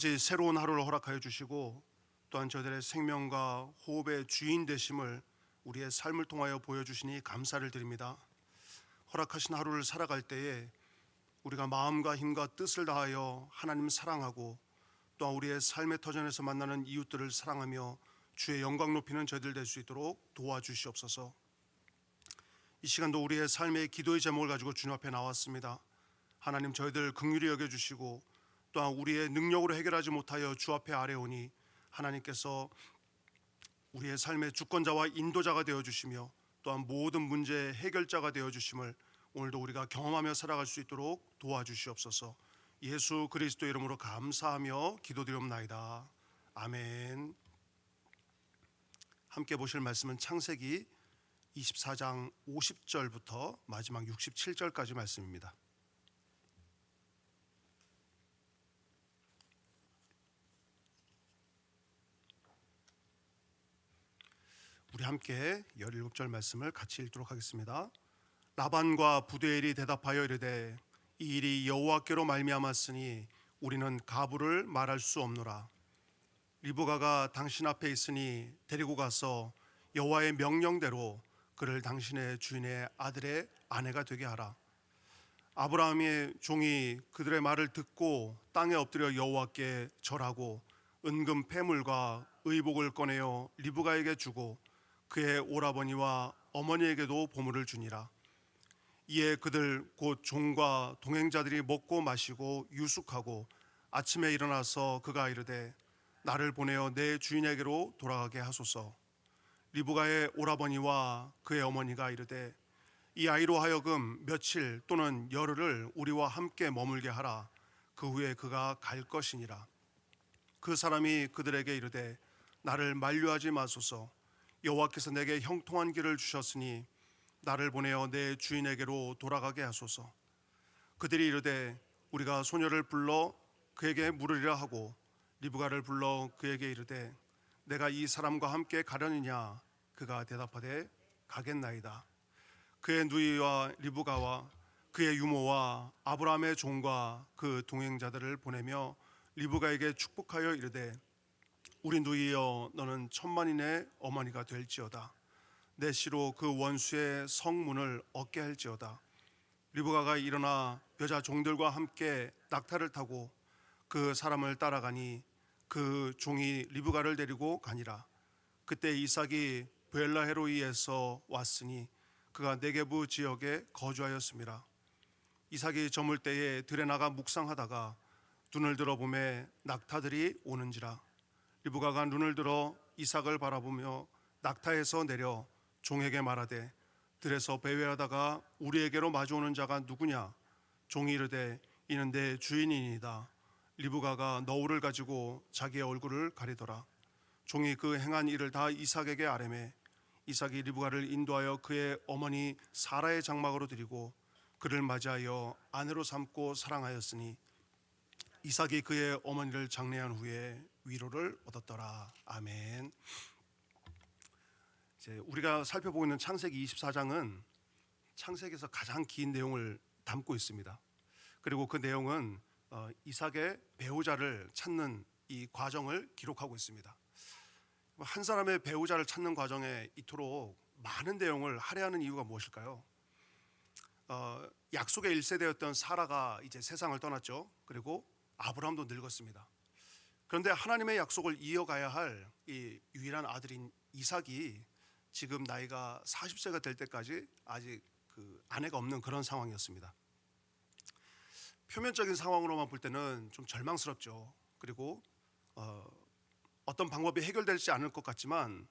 가지 새로운 하루를 허락하여 주시고 또한 저희들의 생명과 호흡의 주인 되심을 우리의 삶을 통하여 보여주시니 감사를 드립니다. 허락하신 하루를 살아갈 때에 우리가 마음과 힘과 뜻을 다하여 하나님 사랑하고 또한 우리의 삶의 터전에서 만나는 이웃들을 사랑하며 주의 영광 높이는 저희들 될 수 있도록 도와주시옵소서. 이 시간도 우리의 삶의 기도의 제목을 가지고 주님 앞에 나왔습니다. 하나님, 저희들 긍휼히 여겨주시고 또한 우리의 능력으로 해결하지 못하여 주 앞에 아뢰오니 하나님께서 우리의 삶의 주권자와 인도자가 되어주시며 또한 모든 문제의 해결자가 되어주심을 오늘도 우리가 경험하며 살아갈 수 있도록 도와주시옵소서. 예수 그리스도 이름으로 감사하며 기도드리옵나이다. 아멘. 함께 보실 말씀은 창세기 24장 50절부터 마지막 67절까지 말씀입니다. 우리 함께 17절 말씀을 같이 읽도록 하겠습니다. 라반과 부두엘이 대답하여 이르되 이 일이 여호와께로 말미암았으니 우리는 가부를 말할 수 없노라. 리브가가 당신 앞에 있으니 데리고 가서 여호와의 명령대로 그를 당신의 주인의 아들의 아내가 되게 하라. 아브라함의 종이 그들의 말을 듣고 땅에 엎드려 여호와께 절하고 은금 패물과 의복을 꺼내어 리브가에게 주고 그의 오라버니와 어머니에게도 보물을 주니라. 이에 그들 곧 종과 동행자들이 먹고 마시고 유숙하고 아침에 일어나서 그가 이르되 나를 보내어 내 주인에게로 돌아가게 하소서. 리브가의 오라버니와 그의 어머니가 이르되 이 아이로 하여금 며칠 또는 열흘을 우리와 함께 머물게 하라. 그 후에 그가 갈 것이니라. 그 사람이 그들에게 이르되 나를 만류하지 마소서. 여호와께서 내게 형통한 길을 주셨으니 나를 보내어 내 주인에게로 돌아가게 하소서. 그들이 이르되 우리가 소녀를 불러 그에게 물으리라 하고 리브가를 불러 그에게 이르되 내가 이 사람과 함께 가려느냐. 그가 대답하되 가겠나이다. 그의 누이와 리브가와 그의 유모와 아브라함의 종과 그 동행자들을 보내며 리브가에게 축복하여 이르되 우리 누이여 너는 천만인의 어머니가 될지어다. 내 씨로 그 원수의 성문을 얻게 할지어다. 리브가가 일어나 여자 종들과 함께 낙타를 타고 그 사람을 따라가니 그 종이 리브가를 데리고 가니라. 그때 이삭이 브엘라헤로이에서 왔으니 그가 네게부 지역에 거주하였습니다. 이삭이 저물 때에 들에 나가 묵상하다가 눈을 들어 보매 낙타들이 오는지라. 리브가가 눈을 들어 이삭을 바라보며 낙타에서 내려 종에게 말하되 들에서 배회하다가 우리에게로 마주오는 자가 누구냐. 종이 이르되 이는 내 주인이니이다. 리브가가 너울을 가지고 자기의 얼굴을 가리더라. 종이 그 행한 일을 다 이삭에게 아뢰매 이삭이 리브가를 인도하여 그의 어머니 사라의 장막으로 드리고 그를 맞이하여 아내로 삼고 사랑하였으니 이삭이 그의 어머니를 장례한 후에 위로를 얻었더라. 아멘. 이제 우리가 살펴보고 있는 창세기 24장은 창세기에서 가장 긴 내용을 담고 있습니다. 그리고 그 내용은 이삭의 배우자를 찾는 이 과정을 기록하고 있습니다. 한 사람의 배우자를 찾는 과정에 이토록 많은 내용을 할애하는 이유가 무엇일까요? 약속의 1세대였던 사라가 이제 세상을 떠났죠. 그리고 아브라함도 늙었습니다. 그런데 하나님의 약속을 이어가야 할 이 유일한 아들인 이삭이 지금 나이가 40세가 될 때까지 아직 그 아내가 없는 그런 상황이었습니다. 표면적인 상황으로만 볼 때는 좀 절망스럽죠. 그리고 어떤 방법이 해결되지 않을 것 같지만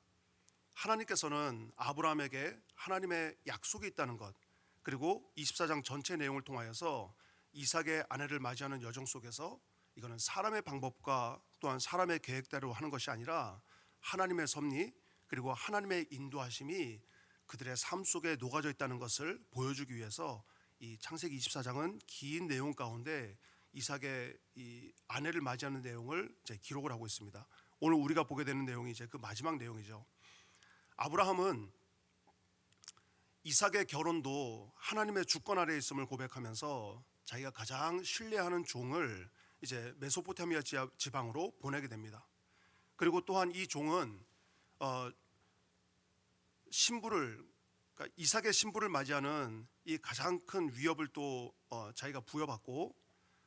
하나님께서는 아브라함에게 하나님의 약속이 있다는 것, 그리고 24장 전체 내용을 통하여서 이삭의 아내를 맞이하는 여정 속에서 이거는 사람의 방법과 또한 사람의 계획대로 하는 것이 아니라 하나님의 섭리 그리고 하나님의 인도하심이 그들의 삶 속에 녹아져 있다는 것을 보여주기 위해서 이 창세기 24장은 긴 내용 가운데 이삭의 이 아내를 맞이하는 내용을 이제 기록을 하고 있습니다. 오늘 우리가 보게 되는 내용이 이제 그 마지막 내용이죠. 아브라함은 이삭의 결혼도 하나님의 주권 아래에 있음을 고백하면서 자기가 가장 신뢰하는 종을 이제 메소포타미아 지방으로 보내게 됩니다. 그리고 또한 이 종은 신부를, 그러니까 이삭의 신부를 맞이하는 이 가장 큰 위협을 또 자기가 부여받고,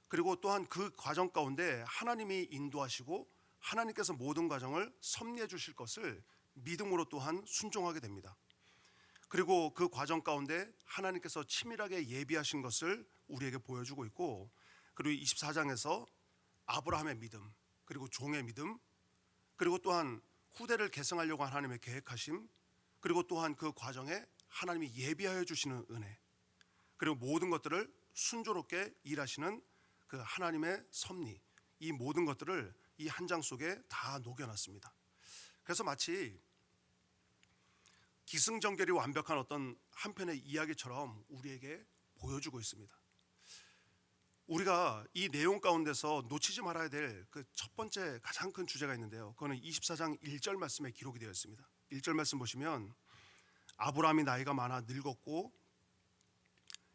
그리고 또한 그 과정 가운데 하나님이 인도하시고 하나님께서 모든 과정을 섭리해 주실 것을 믿음으로 또한 순종하게 됩니다. 그리고 그 과정 가운데 하나님께서 치밀하게 예비하신 것을 우리에게 보여주고 있고, 그리고 24장에서 아브라함의 믿음, 그리고 종의 믿음, 그리고 또한 후대를 계승하려고 하나님의 계획하심, 그리고 또한 그 과정에 하나님이 예비하여 주시는 은혜, 그리고 모든 것들을 순조롭게 일하시는 그 하나님의 섭리, 이 모든 것들을 이 한 장 속에 다 녹여놨습니다. 그래서 마치 기승전결이 완벽한 어떤 한편의 이야기처럼 우리에게 보여주고 있습니다. 우리가 이 내용 가운데서 놓치지 말아야 될 그 첫 번째 가장 큰 주제가 있는데요. 그거는 24장 1절 말씀에 기록이 되어 있습니다. 1절 말씀 보시면 아브라함이 나이가 많아 늙었고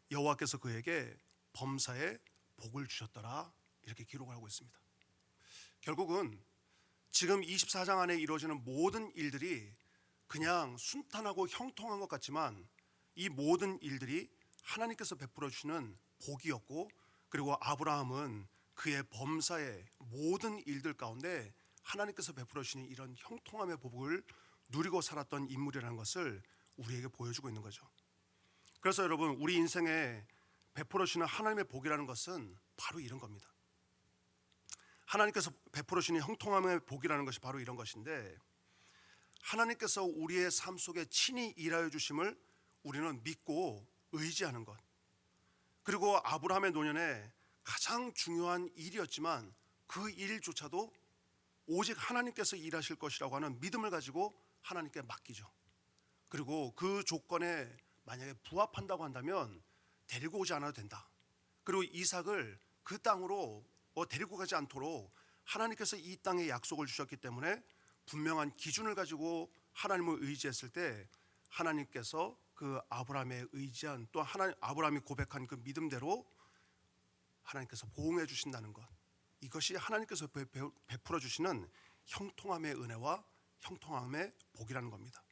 여호와께서 그에게 범사에 복을 주셨더라, 이렇게 기록을 하고 있습니다. 결국은 지금 24장 안에 이루어지는 모든 일들이 그냥 순탄하고 형통한 것 같지만 이 모든 일들이 하나님께서 베풀어 주시는 복이었고, 그리고 아브라함은 그의 범사의 모든 일들 가운데 하나님께서 베풀어 주시는 이런 형통함의 복을 누리고 살았던 인물이라는 것을 우리에게 보여주고 있는 거죠. 그래서 여러분, 우리 인생에 베풀어 주시는 하나님의 복이라는 것은 바로 이런 겁니다. 하나님께서 베풀어 주시는 형통함의 복이라는 것이 바로 이런 것인데, 하나님께서 우리의 삶 속에 친히 일하여 주심을 우리는 믿고 의지하는 것, 그리고 아브라함의 노년에 가장 중요한 일이었지만 그 일조차도 오직 하나님께서 일하실 것이라고 하는 믿음을 가지고 하나님께 맡기죠. 그리고 그 조건에 만약에 부합한다고 한다면 데리고 오지 않아도 된다. 그리고 이삭을 그 땅으로 데리고 가지 않도록 하나님께서 이 땅에 약속을 주셨기 때문에 분명한 기준을 가지고 하나님을 의지했을 때 하나님께서 그 아브라함의 의지한, 또 아브라함이 고백한 그 믿음대로 하나님께서 보응해 주신다는 것, 이것이 하나님께서 베풀어 주시는 형통함의 은혜와 형통함의 복이라는 겁니다.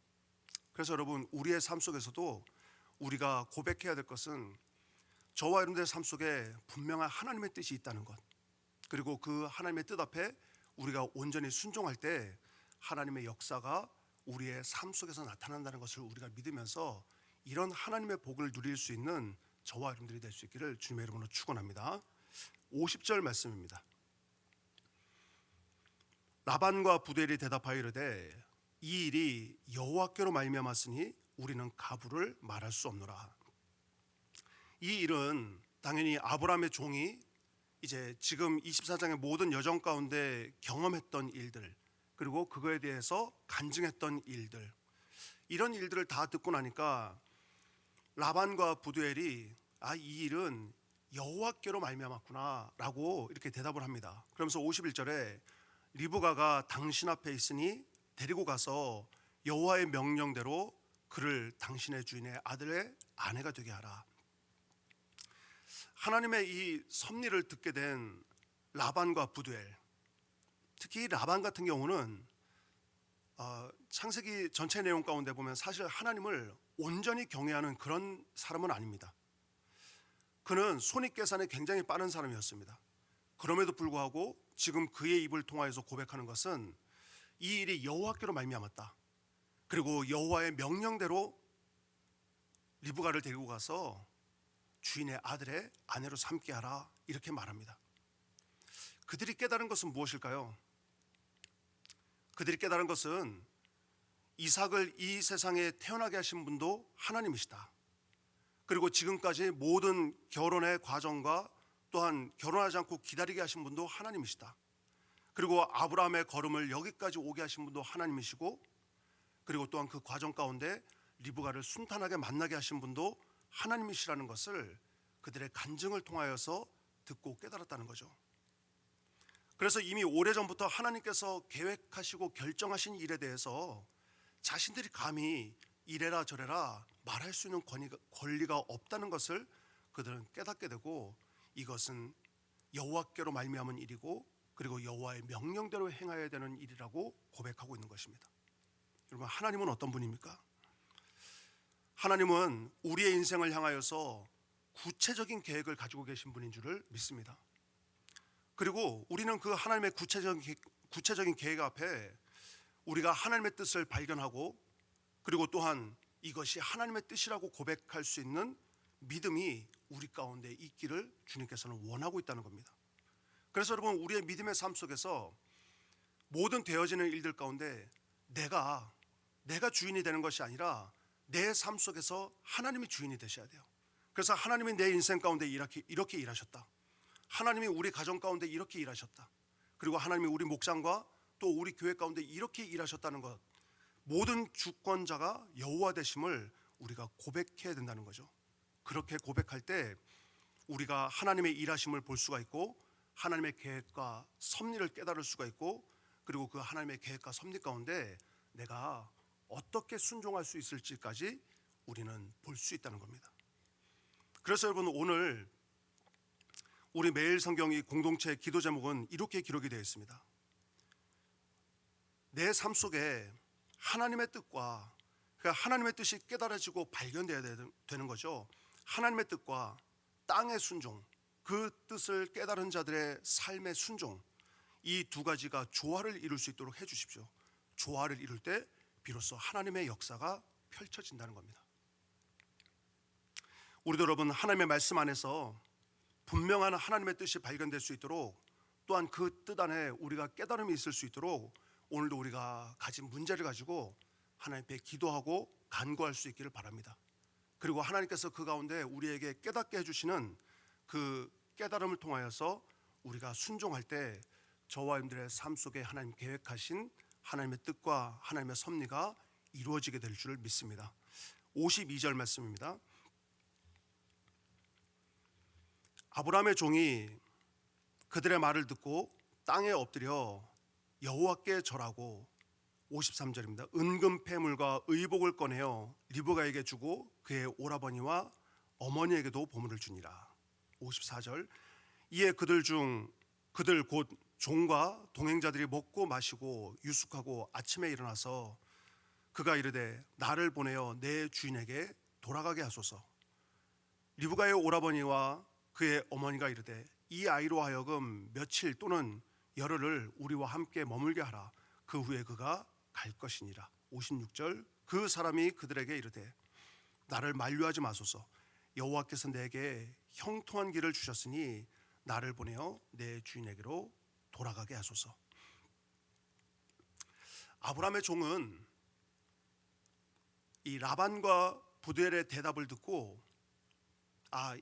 그래서 여러분, 우리의 삶 속에서도 우리가 고백해야 될 것은 저와 여러분들의 삶 속에 분명한 하나님의 뜻이 있다는 것, 그리고 그 하나님의 뜻 앞에 우리가 온전히 순종할 때 하나님의 역사가 우리의 삶 속에서 나타난다는 것을 우리가 믿으면서 이런 하나님의 복을 누릴 수 있는 저와 여러분들이 될 수 있기를 주님의 이름으로 축원합니다. 50절 말씀입니다. 라반과 부두엘이 대답하여 이르되 이 일이 여호와께로 말미암았으니 우리는 가부를 말할 수 없노라. 이 일은 당연히 아브라함의 종이 이제 지금 24장의 모든 여정 가운데 경험했던 일들, 그리고 그거에 대해서 간증했던 일들, 이런 일들을 다 듣고 나니까 라반과 부두엘이 이 일은 여호와께로 말미암았구나 라고 이렇게 대답을 합니다. 그러면서 51절에 리브가가 당신 앞에 있으니 데리고 가서 여호와의 명령대로 그를 당신의 주인의 아들의 아내가 되게 하라. 하나님의 이 섭리를 듣게 된 라반과 부두엘, 특히 라반 같은 경우는 창세기 전체 내용 가운데 보면 사실 하나님을 온전히 경외하는 그런 사람은 아닙니다. 그는 손익계산에 굉장히 빠른 사람이었습니다. 그럼에도 불구하고 지금 그의 입을 통하여서 고백하는 것은 이 일이 여호와께로 말미암았다, 그리고 여호와의 명령대로 리브가를 데리고 가서 주인의 아들의 아내로 삼게 하라, 이렇게 말합니다. 그들이 깨달은 것은 무엇일까요? 그들이 깨달은 것은 이삭을 이 세상에 태어나게 하신 분도 하나님이시다. 그리고 지금까지 모든 결혼의 과정과 또한 결혼하지 않고 기다리게 하신 분도 하나님이시다. 그리고 아브라함의 걸음을 여기까지 오게 하신 분도 하나님이시고, 그리고 또한 그 과정 가운데 리브가를 순탄하게 만나게 하신 분도 하나님이시라는 것을 그들의 간증을 통하여서 듣고 깨달았다는 거죠. 그래서 이미 오래전부터 하나님께서 계획하시고 결정하신 일에 대해서 자신들이 감히 이래라 저래라 말할 수 있는 권리가 없다는 것을 그들은 깨닫게 되고, 이것은 여호와께로 말미암은 일이고 그리고 여호와의 명령대로 행해야 되는 일이라고 고백하고 있는 것입니다. 여러분, 하나님은 어떤 분입니까? 하나님은 우리의 인생을 향하여서 구체적인 계획을 가지고 계신 분인 줄을 믿습니다. 그리고 우리는 그 하나님의 구체적인 계획 앞에 우리가 하나님의 뜻을 발견하고 그리고 또한 이것이 하나님의 뜻이라고 고백할 수 있는 믿음이 우리 가운데 있기를 주님께서는 원하고 있다는 겁니다. 그래서 여러분, 우리의 믿음의 삶 속에서 모든 되어지는 일들 가운데 내가 주인이 되는 것이 아니라 내 삶 속에서 하나님이 주인이 되셔야 돼요. 그래서 하나님이 내 인생 가운데 이렇게 일하셨다. 하나님이 우리 가정 가운데 이렇게 일하셨다. 그리고 하나님이 우리 목장과 또 우리 교회 가운데 이렇게 일하셨다는 것, 모든 주권자가 여호와 되심을 우리가 고백해야 된다는 거죠. 그렇게 고백할 때 우리가 하나님의 일하심을 볼 수가 있고 하나님의 계획과 섭리를 깨달을 수가 있고 그리고 그 하나님의 계획과 섭리 가운데 내가 어떻게 순종할 수 있을지까지 우리는 볼 수 있다는 겁니다. 그래서 여러분, 오늘 우리 매일 성경이 공동체 기도 제목은 이렇게 기록이 되어 있습니다. 내 삶 속에 하나님의 뜻과, 그러니까 하나님의 뜻이 깨달아지고 발견되어야 되는 거죠. 하나님의 뜻과 땅의 순종, 그 뜻을 깨달은 자들의 삶의 순종, 이 두 가지가 조화를 이룰 수 있도록 해주십시오. 조화를 이룰 때 비로소 하나님의 역사가 펼쳐진다는 겁니다. 우리도 여러분, 하나님의 말씀 안에서 분명한 하나님의 뜻이 발견될 수 있도록, 또한 그 뜻 안에 우리가 깨달음이 있을 수 있도록 오늘도 우리가 가진 문제를 가지고 하나님께 기도하고 간구할 수 있기를 바랍니다. 그리고 하나님께서 그 가운데 우리에게 깨닫게 해주시는 그 깨달음을 통하여서 우리가 순종할 때 저와 여러분들의 삶 속에 하나님 계획하신 하나님의 뜻과 하나님의 섭리가 이루어지게 될 줄 믿습니다. 52절 말씀입니다. 아브라함의 종이 그들의 말을 듣고 땅에 엎드려 여호와께 절하고, 53절입니다. 은금 패물과 의복을 꺼내어 리브가에게 주고 그의 오라버니와 어머니에게도 보물을 주니라. 54절. 이에 그들 곧 종과 동행자들이 먹고 마시고 유숙하고 아침에 일어나서 그가 이르되 나를 보내어 내 주인에게 돌아가게 하소서. 리브가의 오라버니와 그의 어머니가 이르되 이 아이로 하여금 며칠 또는 열흘을 우리와 함께 머물게 하라. 그 후에 그가 갈 것이니라. 56절. 그 사람이 그들에게 이르되 나를 만류하지 마소서. 여호와께서 내게 형통한 길을 주셨으니 나를 보내어 내 주인에게로 돌아가게 하소서. 아브라함의 종은 이 라반과 부두엘의 대답을 듣고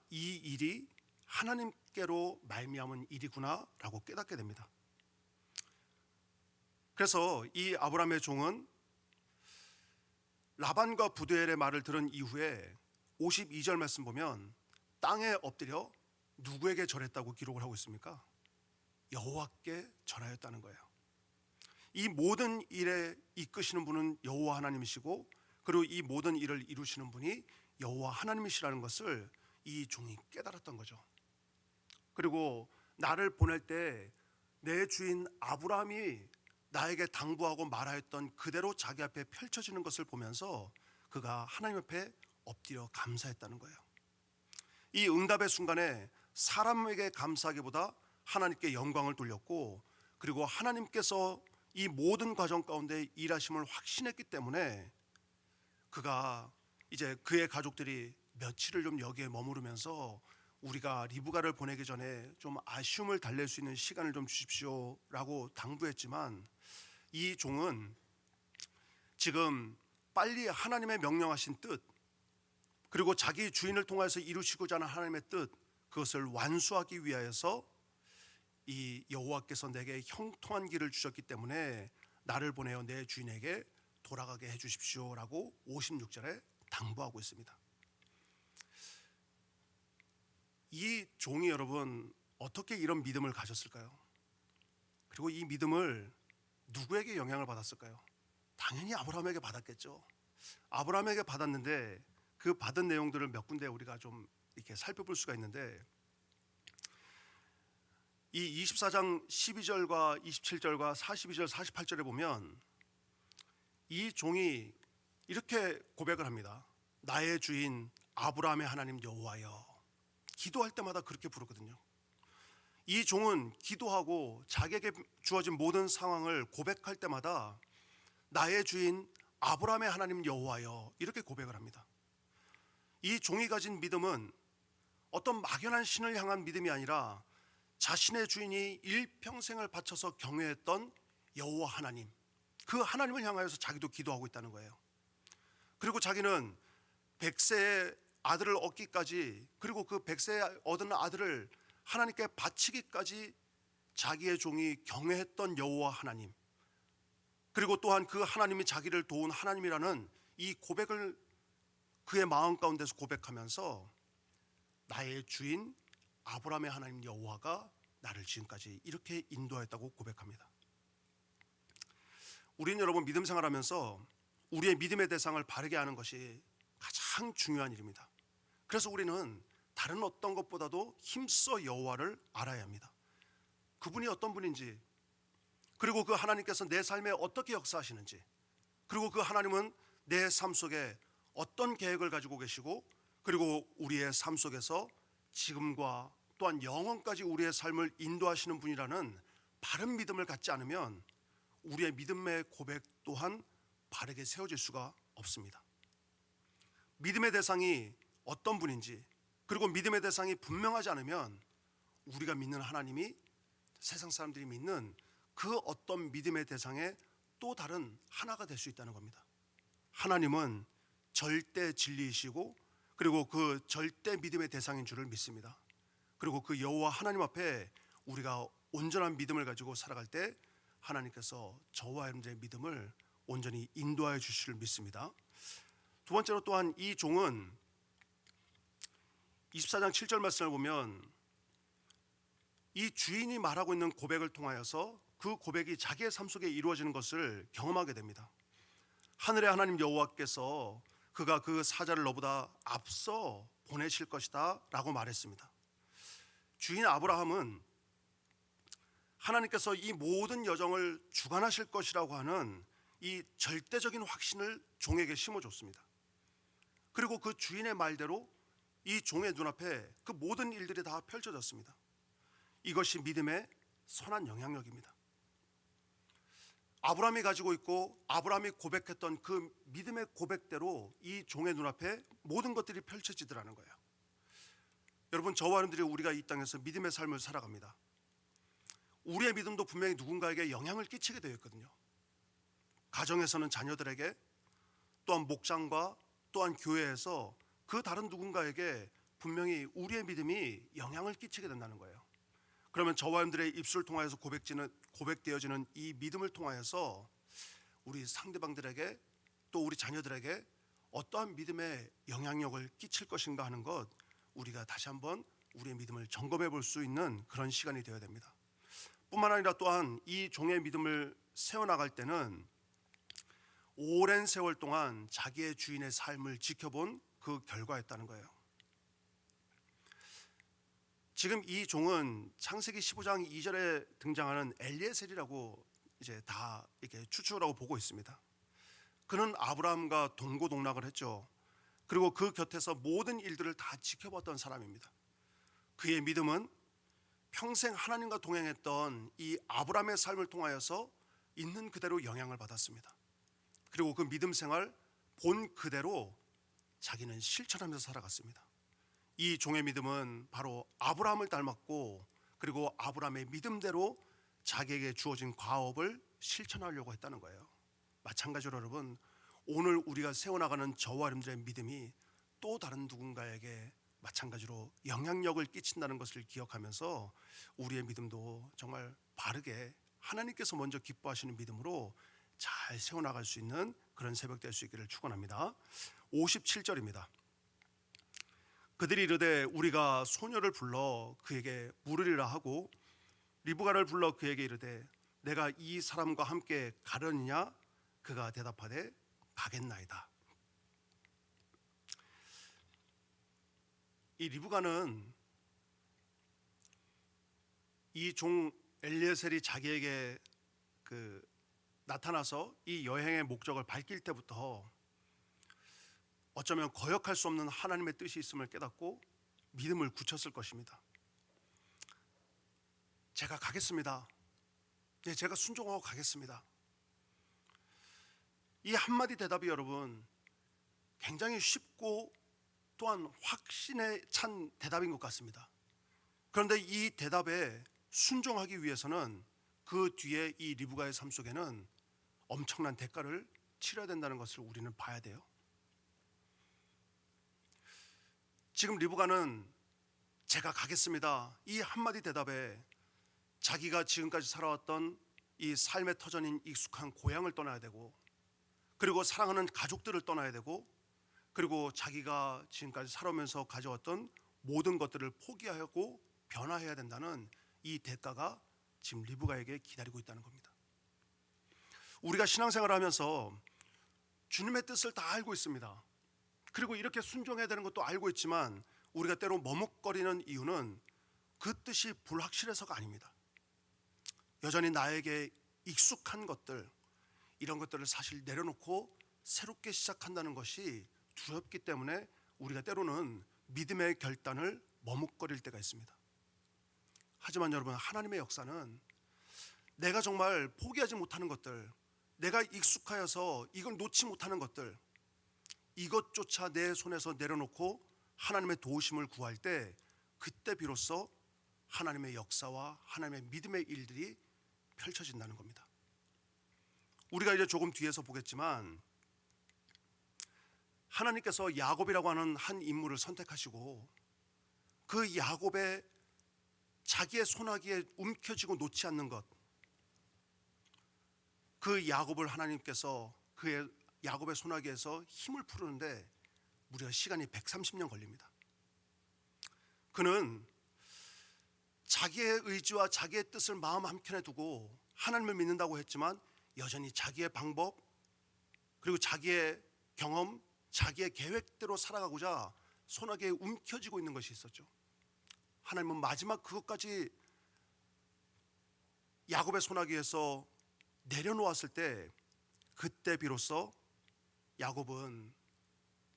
이 일이 하나님께로 말미암은 일이구나라고 깨닫게 됩니다. 그래서 이 아브라함의 종은 라반과 부두엘의 말을 들은 이후에 52절 말씀 보면 땅에 엎드려 누구에게 절했다고 기록을 하고 있습니까? 여호와께 절하였다는 거예요. 이 모든 일에 이끄시는 분은 여호와 하나님이시고 그리고 이 모든 일을 이루시는 분이 여호와 하나님이시라는 것을 이 종이 깨달았던 거죠. 그리고 나를 보낼 때 내 주인 아브라함이 나에게 당부하고 말하였던 그대로 자기 앞에 펼쳐지는 것을 보면서 그가 하나님 앞에 엎드려 감사했다는 거예요. 이 응답의 순간에 사람에게 감사하기보다 하나님께 영광을 돌렸고 그리고 하나님께서 이 모든 과정 가운데 일하심을 확신했기 때문에 그가 이제 그의 가족들이 며칠을 좀 여기에 머무르면서 우리가 리브가를 보내기 전에 좀 아쉬움을 달랠 수 있는 시간을 좀 주십시오라고 당부했지만 이 종은 지금 빨리 하나님의 명령하신 뜻 그리고 자기 주인을 통해서 이루시고자 하는 하나님의 뜻, 그것을 완수하기 위하여서 이 여호와께서 내게 형통한 길을 주셨기 때문에 나를 보내어 내 주인에게 돌아가게 해주십시오라고 56절에 당부하고 있습니다. 이 종이 여러분 어떻게 이런 믿음을 가졌을까요? 그리고 이 믿음을 누구에게 영향을 받았을까요? 당연히 아브라함에게 받았겠죠. 아브라함에게 받았는데 그 받은 내용들을 몇 군데 우리가 좀 이렇게 살펴볼 수가 있는데 이 24장 12절과 27절과 42절 48절에 보면 이 종이 이렇게 고백을 합니다. 나의 주인 아브라함의 하나님 여호와여. 기도할 때마다 그렇게 부르거든요. 이 종은 기도하고 자기에게 주어진 모든 상황을 고백할 때마다 나의 주인 아브라함의 하나님 여호와여 이렇게 고백을 합니다. 이 종이 가진 믿음은 어떤 막연한 신을 향한 믿음이 아니라 자신의 주인이 일평생을 바쳐서 경외했던 여호와 하나님, 그 하나님을 향하여서 자기도 기도하고 있다는 거예요. 그리고 자기는 100세의 아들을 얻기까지, 그리고 그 100세에 얻은 아들을 하나님께 바치기까지 자기의 종이 경외했던 여호와 하나님, 그리고 또한 그 하나님이 자기를 도운 하나님이라는 이 고백을 그의 마음 가운데서 고백하면서 나의 주인 아브라함의 하나님 여호와가 나를 지금까지 이렇게 인도했다고 고백합니다. 우리는 여러분 믿음 생활하면서 우리의 믿음의 대상을 바르게 아는 것이 가장 중요한 일입니다. 그래서 우리는 다른 어떤 것보다도 힘써 여호와를 알아야 합니다. 그분이 어떤 분인지, 그리고 그 하나님께서 내 삶에 어떻게 역사하시는지, 그리고 그 하나님은 내 삶 속에 어떤 계획을 가지고 계시고, 그리고 우리의 삶 속에서 지금과 또한 영원까지 우리의 삶을 인도하시는 분이라는 바른 믿음을 갖지 않으면 우리의 믿음의 고백 또한 바르게 세워질 수가 없습니다. 믿음의 대상이 어떤 분인지, 그리고 믿음의 대상이 분명하지 않으면 우리가 믿는 하나님이 세상 사람들이 믿는 그 어떤 믿음의 대상의 또 다른 하나가 될 수 있다는 겁니다. 하나님은 절대 진리이시고, 그리고 그 절대 믿음의 대상인 줄을 믿습니다. 그리고 그 여호와 하나님 앞에 우리가 온전한 믿음을 가지고 살아갈 때 하나님께서 저와 여러분들의 믿음을 온전히 인도하여 주실 줄 믿습니다. 두 번째로 또한 이 종은 24장 7절 말씀을 보면 이 주인이 말하고 있는 고백을 통하여서 그 고백이 자기의 삶 속에 이루어지는 것을 경험하게 됩니다. 하늘의 하나님 여호와께서 그가 그 사자를 너보다 앞서 보내실 것이다 라고 말했습니다. 주인 아브라함은 하나님께서 이 모든 여정을 주관하실 것이라고 하는 이 절대적인 확신을 종에게 심어줬습니다. 그리고 그 주인의 말대로 이 종의 눈앞에 그 모든 일들이 다 펼쳐졌습니다. 이것이 믿음의 선한 영향력입니다. 아브라함이 가지고 있고 아브라함이 고백했던 그 믿음의 고백대로 이 종의 눈앞에 모든 것들이 펼쳐지더라는 거예요. 여러분, 저와 여러분들이 우리가 이 땅에서 믿음의 삶을 살아갑니다. 우리의 믿음도 분명히 누군가에게 영향을 끼치게 되어 있거든요. 가정에서는 자녀들에게, 또한 목장과 또한 교회에서 그 다른 누군가에게 분명히 우리의 믿음이 영향을 끼치게 된다는 거예요. 그러면 저와 여러분들의 입술을 통하여서 고백되어지는 이 믿음을 통하여서 우리 상대방들에게 또 우리 자녀들에게 어떠한 믿음의 영향력을 끼칠 것인가 하는 것, 우리가 다시 한번 우리의 믿음을 점검해 볼 수 있는 그런 시간이 되어야 됩니다. 뿐만 아니라 또한 이 종의 믿음을 세워나갈 때는 오랜 세월 동안 자기의 주인의 삶을 지켜본 그 결과였다는 거예요. 지금 이 종은 창세기 15장 2절에 등장하는 엘리에셀이라고 이제 다 이렇게 추측을 하고 보고 있습니다. 그는 아브라함과 동고동락을 했죠. 그리고 그 곁에서 모든 일들을 다 지켜봤던 사람입니다. 그의 믿음은 평생 하나님과 동행했던 이 아브라함의 삶을 통하여서 있는 그대로 영향을 받았습니다. 그리고 그 믿음 생활 본 그대로 자기는 실천하면서 살아갔습니다. 이 종의 믿음은 바로 아브라함을 닮았고, 그리고 아브라함의 믿음대로 자기에게 주어진 과업을 실천하려고 했다는 거예요. 마찬가지로 여러분, 오늘 우리가 세워나가는 저와 여러분들의 믿음이 또 다른 누군가에게 마찬가지로 영향력을 끼친다는 것을 기억하면서 우리의 믿음도 정말 바르게 하나님께서 먼저 기뻐하시는 믿음으로 잘 세워나갈 수 있는 그런 새벽 될 수 있기를 축원합니다. 57절입니다. 그들이 이르되 우리가 소녀를 불러 그에게 물으리라 하고 리브가를 불러 그에게 이르되 내가 이 사람과 함께 가려느냐? 그가 대답하되 가겠나이다. 이 리브가는 이 종 엘리에셀이 자기에게 나타나서 이 여행의 목적을 밝힐 때부터 어쩌면 거역할 수 없는 하나님의 뜻이 있음을 깨닫고 믿음을 굳혔을 것입니다. 제가 가겠습니다. 네, 제가 순종하고 가겠습니다. 이 한마디 대답이 여러분 굉장히 쉽고 또한 확신에 찬 대답인 것 같습니다. 그런데 이 대답에 순종하기 위해서는 그 뒤에 이 리브가의 삶 속에는 엄청난 대가를 치러야 된다는 것을 우리는 봐야 돼요. 지금 리브가는 제가 가겠습니다, 이 한마디 대답에 자기가 지금까지 살아왔던 이 삶의 터전인 익숙한 고향을 떠나야 되고, 그리고 사랑하는 가족들을 떠나야 되고, 그리고 자기가 지금까지 살아오면서 가져왔던 모든 것들을 포기하고 변화해야 된다는 이 대가가 지금 리브가에게 기다리고 있다는 겁니다. 우리가 신앙생활을 하면서 주님의 뜻을 다 알고 있습니다. 그리고 이렇게 순종해야 되는 것도 알고 있지만 우리가 때로 머뭇거리는 이유는 그 뜻이 불확실해서가 아닙니다. 여전히 나에게 익숙한 것들, 이런 것들을 사실 내려놓고 새롭게 시작한다는 것이 두렵기 때문에 우리가 때로는 믿음의 결단을 머뭇거릴 때가 있습니다. 하지만 여러분, 하나님의 역사는 내가 정말 포기하지 못하는 것들, 내가 익숙하여서 이걸 놓지 못하는 것들, 이것조차 내 손에서 내려놓고 하나님의 도우심을 구할 때, 그때 비로소 하나님의 역사와 하나님의 믿음의 일들이 펼쳐진다는 겁니다. 우리가 이제 조금 뒤에서 보겠지만 하나님께서 야곱이라고 하는 한 인물을 선택하시고 그 야곱의 자기의 손아귀에 움켜쥐고 놓지 않는 것, 그 야곱을 하나님께서 그의 야곱의 손아귀에서 힘을 풀는데 무려 시간이 130년 걸립니다. 그는 자기의 의지와 자기의 뜻을 마음 한켠에 두고 하나님을 믿는다고 했지만 여전히 자기의 방법, 그리고 자기의 경험, 자기의 계획대로 살아가고자 손아귀에 움켜쥐고 있는 것이 있었죠. 하나님은 마지막 그것까지 야곱의 손아귀에서 내려놓았을 때, 그때 비로소 야곱은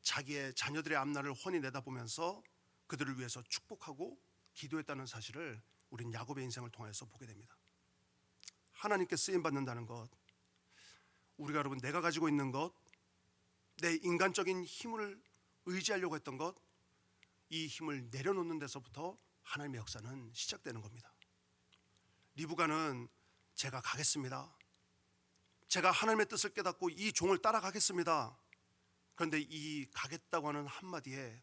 자기의 자녀들의 앞날을 훤히 내다보면서 그들을 위해서 축복하고 기도했다는 사실을 우린 야곱의 인생을 통해서 보게 됩니다. 하나님께 쓰임받는다는 것, 우리가 여러분 내가 가지고 있는 것, 내 인간적인 힘을 의지하려고 했던 것, 이 힘을 내려놓는 데서부터 하나님의 역사는 시작되는 겁니다. 리브가는 제가 가겠습니다, 제가 하나님의 뜻을 깨닫고 이 종을 따라가겠습니다. 그런데 이 가겠다고 하는 한마디에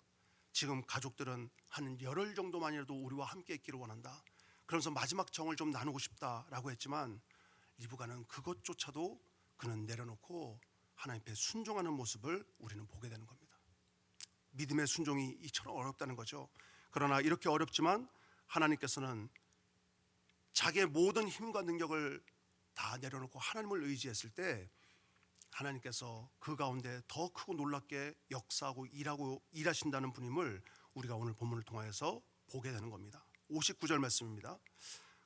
지금 가족들은 한 열흘 정도만이라도 우리와 함께 있기를 원한다, 그러면서 마지막 정을 좀 나누고 싶다라고 했지만 리브가는 그것조차도 그는 내려놓고 하나님께 순종하는 모습을 우리는 보게 되는 겁니다. 믿음의 순종이 이처럼 어렵다는 거죠. 그러나 이렇게 어렵지만 하나님께서는 자기의 모든 힘과 능력을 다 내려놓고 하나님을 의지했을 때 하나님께서 그 가운데 더 크고 놀랍게 역사하고 일하신다는 분임을 우리가 오늘 본문을 통하여서 보게 되는 겁니다. 59절 말씀입니다.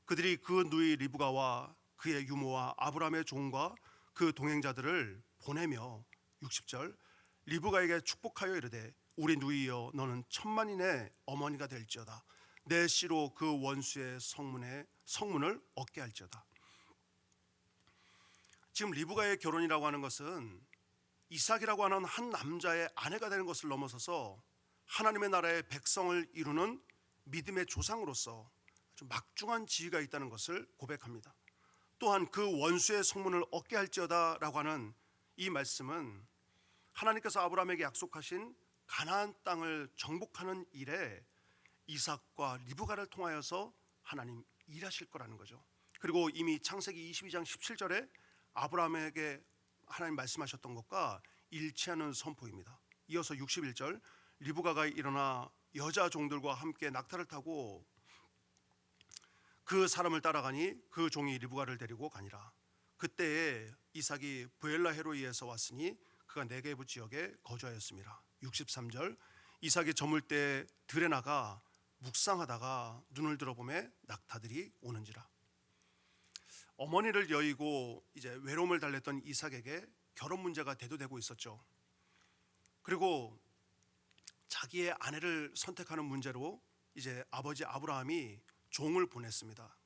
그들이 그 누이 리브가와 그의 유모와 아브라함의 종과 그 동행자들을 보내며 60절 리브가에게 축복하여 이르되 우리 누이여 너는 천만인의 어머니가 될지어다, 내 씨로 그 원수의 성문을 얻게 할지어다. 지금 리브가의 결혼이라고 하는 것은 이삭이라고 하는 한 남자의 아내가 되는 것을 넘어서서 하나님의 나라의 백성을 이루는 믿음의 조상으로서 아주 막중한 지위가 있다는 것을 고백합니다. 또한 그 원수의 성문을 얻게 할지어다 라고 하는 이 말씀은 하나님께서 아브라함에게 약속하신 가나안 땅을 정복하는 일에 이삭과 리브가를 통하여서 하나님 일하실 거라는 거죠. 그리고 이미 창세기 22장 17절에 아브라함에게 하나님 말씀하셨던 것과 일치하는 선포입니다. 이어서 61절 리브가가 일어나 여자 종들과 함께 낙타를 타고 그 사람을 따라가니 그 종이 리브가를 데리고 가니라. 그때에 이삭이 브엘라헤로이에서 왔으니 그가 네게브 지역에 거주하였습니다. 63절 이삭이 저물 때 들에 나가 묵상하다가 눈을 들어보매 낙타들이 오는지라. 어머니를 여의고 이제 외로움을 달랬던 이삭에게 결혼 문제가 대두되고 있었죠. 그리고 자기의 아내를 선택하는 문제로 이제 아버지 아브라함이 종을 보냈습니다.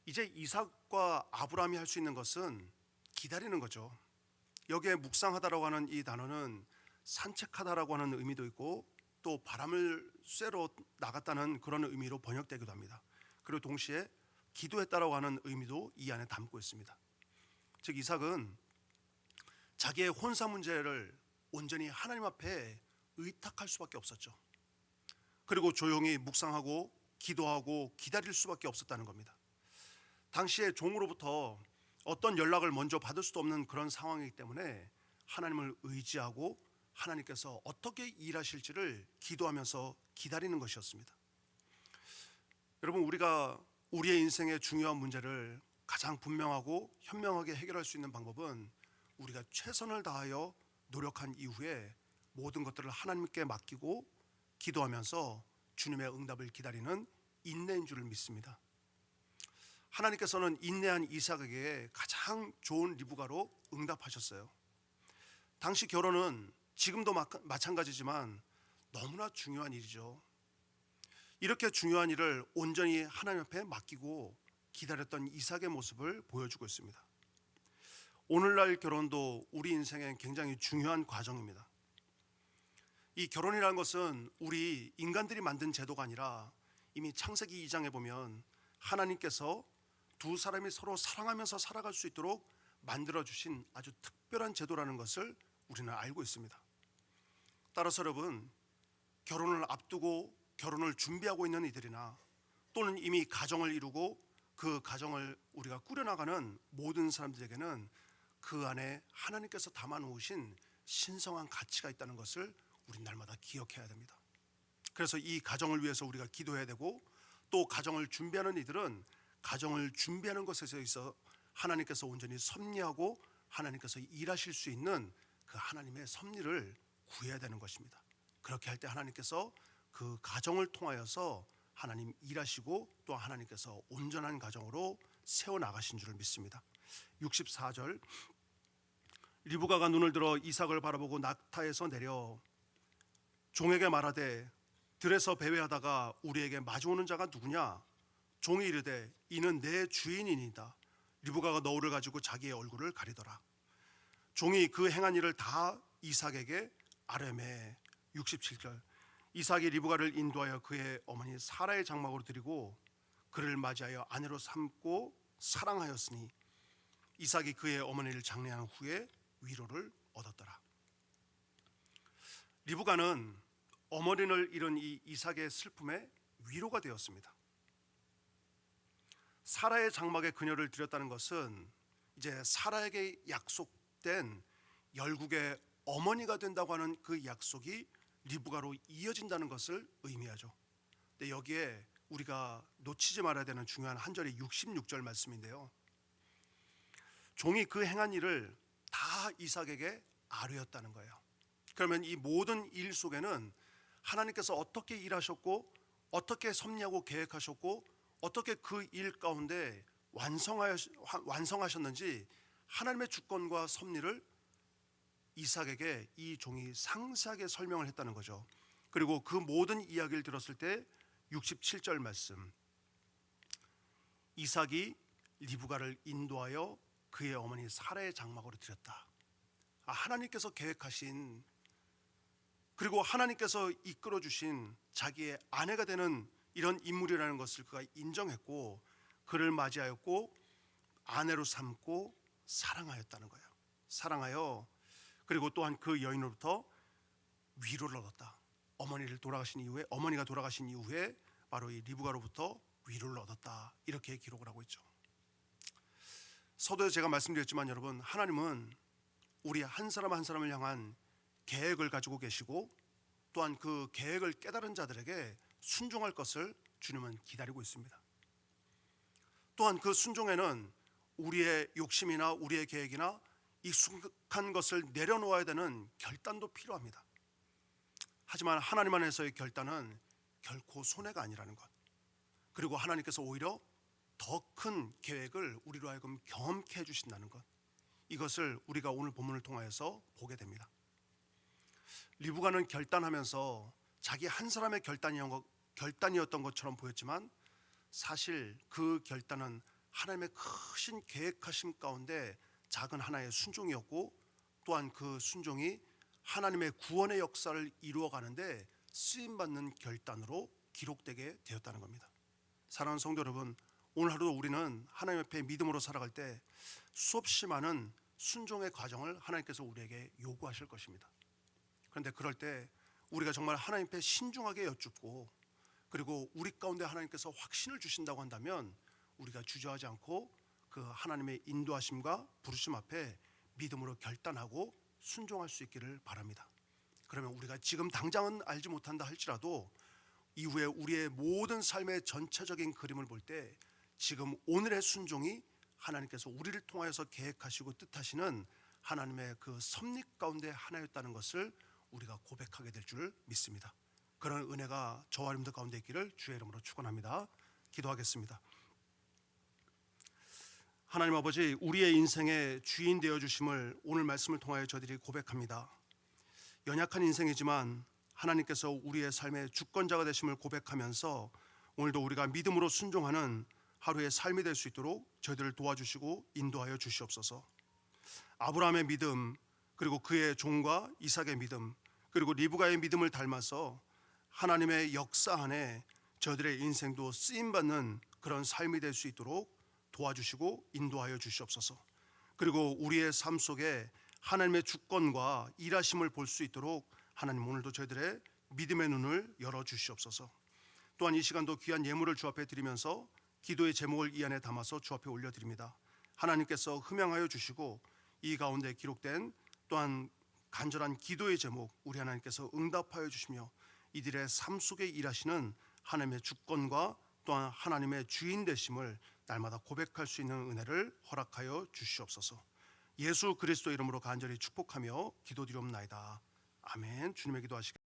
이제 이삭과 아브라함이 할 수 있는 것은 기다리는 거죠. 여기에 묵상하다라고 하는 이 단어는 산책하다라고 하는 의미도 있고 또 바람을 쐬러 나갔다는 그런 의미로 번역되기도 합니다. 그리고 동시에 기도했다라고 하는 의미도 이 안에 담고 있습니다. 즉 이삭은 자기의 혼사 문제를 온전히 하나님 앞에 의탁할 수밖에 없었죠. 그리고 조용히 묵상하고 기도하고 기다릴 수밖에 없었다는 겁니다. 당시에 종으로부터 어떤 연락을 먼저 받을 수도 없는 그런 상황이기 때문에 하나님을 의지하고 하나님께서 어떻게 일하실지를 기도하면서 기다리는 것이었습니다. 여러분, 우리가 우리의 인생의 중요한 문제를 가장 분명하고 현명하게 해결할 수 있는 방법은 우리가 최선을 다하여 노력한 이후에 모든 것들을 하나님께 맡기고 기도하면서 주님의 응답을 기다리는 인내인 줄을 믿습니다. 하나님께서는 인내한 이삭에게 가장 좋은 리브가로 응답하셨어요. 당시 결혼은 지금도 마찬가지지만 너무나 중요한 일이죠. 이렇게 중요한 일을 온전히 하나님 앞에 맡기고 기다렸던 이삭의 모습을 보여주고 있습니다. 오늘날 결혼도 우리 인생에 굉장히 중요한 과정입니다. 이 결혼이라는 것은 우리 인간들이 만든 제도가 아니라 이미 창세기 2장에 보면 하나님께서 두 사람이 서로 사랑하면서 살아갈 수 있도록 만들어주신 아주 특별한 제도라는 것을 우리는 알고 있습니다. 따라서 여러분, 결혼을 앞두고 결혼을 준비하고 있는 이들이나 또는 이미 가정을 이루고 그 가정을 우리가 꾸려나가는 모든 사람들에게는 그 안에 하나님께서 담아놓으신 신성한 가치가 있다는 것을 우리 날마다 기억해야 됩니다. 그래서 이 가정을 위해서 우리가 기도해야 되고 또 가정을 준비하는 이들은 가정을 준비하는 것에 있어 하나님께서 온전히 섭리하고 하나님께서 일하실 수 있는 그 하나님의 섭리를 구해야 되는 것입니다. 그렇게 할 때 하나님께서 그 가정을 통하여서 하나님 일하시고 또 하나님께서 온전한 가정으로 세워나가신 줄을 믿습니다. 64절, 리브가가 눈을 들어 이삭을 바라보고 낙타에서 내려 종에게 말하되 들에서 배회하다가 우리에게 마주오는 자가 누구냐? 종이 이르되 이는 내 주인이니이다. 리브가가 너울을 가지고 자기의 얼굴을 가리더라. 종이 그 행한 일을 다 이삭에게 아뢰매. 67절, 이삭이 리브가를 인도하여 그의 어머니 사라의 장막으로 드리고 그를 맞이하여 아내로 삼고 사랑하였으니 이삭이 그의 어머니를 장례한 후에 위로를 얻었더라. 리브가는 어머니를 잃은 이 이삭의 슬픔에 위로가 되었습니다. 사라의 장막에 그녀를 들였다는 것은 이제 사라에게 약속된 열국의 어머니가 된다고 하는 그 약속이 리브가로 이어진다는 것을 의미하죠. 근데 여기에 우리가 놓치지 말아야 되는 중요한 한 절이 66절 말씀인데요. 종이 그 행한 일을 다 이삭에게 아뢰었다는 거예요. 그러면 이 모든 일 속에는 하나님께서 어떻게 일하셨고 어떻게 섭리하고 계획하셨고 어떻게 그 일 가운데 완성하셨는지 하나님의 주권과 섭리를 이삭에게 이 종이 상세하게 설명을 했다는 거죠. 그리고 그 모든 이야기를 들었을 때 67절 말씀, 이삭이 리브가를 인도하여 그의 어머니 사라의 장막으로 들였다. 하나님께서 계획하신 그리고 하나님께서 이끌어 주신 자기의 아내가 되는 이런 인물이라는 것을 그가 인정했고 그를 맞이하였고 아내로 삼고 사랑하였다는 거예요. 사랑하여 그리고 또한 그 여인으로부터 위로를 얻었다. 어머니가 돌아가신 이후에 바로 이 리브가로부터 위로를 얻었다. 이렇게 기록을 하고 있죠. 서두에 제가 말씀드렸지만 여러분, 하나님은 우리 한 사람 한 사람을 향한 계획을 가지고 계시고 또한 그 계획을 깨달은 자들에게 순종할 것을 주님은 기다리고 있습니다. 또한 그 순종에는 우리의 욕심이나 우리의 계획이나 익숙한 것을 내려놓아야 되는 결단도 필요합니다. 하지만 하나님 안에서의 결단은 결코 손해가 아니라는 것. 그리고 하나님께서 오히려 더 큰 계획을 우리로 하여금 경험케 해주신다는 것. 이것을 우리가 오늘 본문을 통하여서 보게 됩니다. 리브가는 결단하면서 자기 한 사람의 결단이었던 것처럼 보였지만 사실 그 결단은 하나님의 크신 계획하심 가운데 작은 하나의 순종이었고, 또한 그 순종이 하나님의 구원의 역사를 이루어가는데 쓰임받는 결단으로 기록되게 되었다는 겁니다. 사랑하는 성도 여러분, 오늘 하루도 우리는 하나님 앞에 믿음으로 살아갈 때 수없이 많은 순종의 과정을 하나님께서 우리에게 요구하실 것입니다. 그런데 그럴 때 우리가 정말 하나님 앞에 신중하게 여쭙고, 그리고 우리 가운데 하나님께서 확신을 주신다고 한다면 우리가 주저하지 않고 그 하나님의 인도하심과 부르심 앞에 믿음으로 결단하고 순종할 수 있기를 바랍니다. 그러면 우리가 지금 당장은 알지 못한다 할지라도 이후에 우리의 모든 삶의 전체적인 그림을 볼 때 지금 오늘의 순종이 하나님께서 우리를 통하여서 계획하시고 뜻하시는 하나님의 그 섭리 가운데 하나였다는 것을 우리가 고백하게 될 줄 믿습니다. 그런 은혜가 저와 여러분들 가운데 있기를 주의 이름으로 축원합니다. 기도하겠습니다. 하나님 아버지, 우리의 인생의 주인 되어 주심을 오늘 말씀을 통하여 저희들이 고백합니다. 연약한 인생이지만 하나님께서 우리의 삶의 주권자가 되심을 고백하면서 오늘도 우리가 믿음으로 순종하는 하루의 삶이 될 수 있도록 저희들을 도와주시고 인도하여 주시옵소서. 아브라함의 믿음, 그리고 그의 종과 이삭의 믿음, 그리고 리브가의 믿음을 닮아서 하나님의 역사 안에 저희들의 인생도 쓰임받는 그런 삶이 될 수 있도록 도와주시고 인도하여 주시옵소서. 그리고 우리의 삶 속에 하나님의 주권과 일하심을 볼 수 있도록 하나님 오늘도 저희들의 믿음의 눈을 열어 주시옵소서. 또한 이 시간도 귀한 예물을 주 앞에 드리면서 기도의 제목을 이 안에 담아서 주 앞에 올려드립니다. 하나님께서 흠양하여 주시고 이 가운데 기록된 또한 간절한 기도의 제목 우리 하나님께서 응답하여 주시며 이들의 삶 속에 일하시는 하나님의 주권과 또한 하나님의 주인 되심을 날마다 고백할 수 있는 은혜를 허락하여 주시옵소서. 예수 그리스도 이름으로 간절히 축복하며 기도드리옵나이다. 아멘. 주님의 기도하시기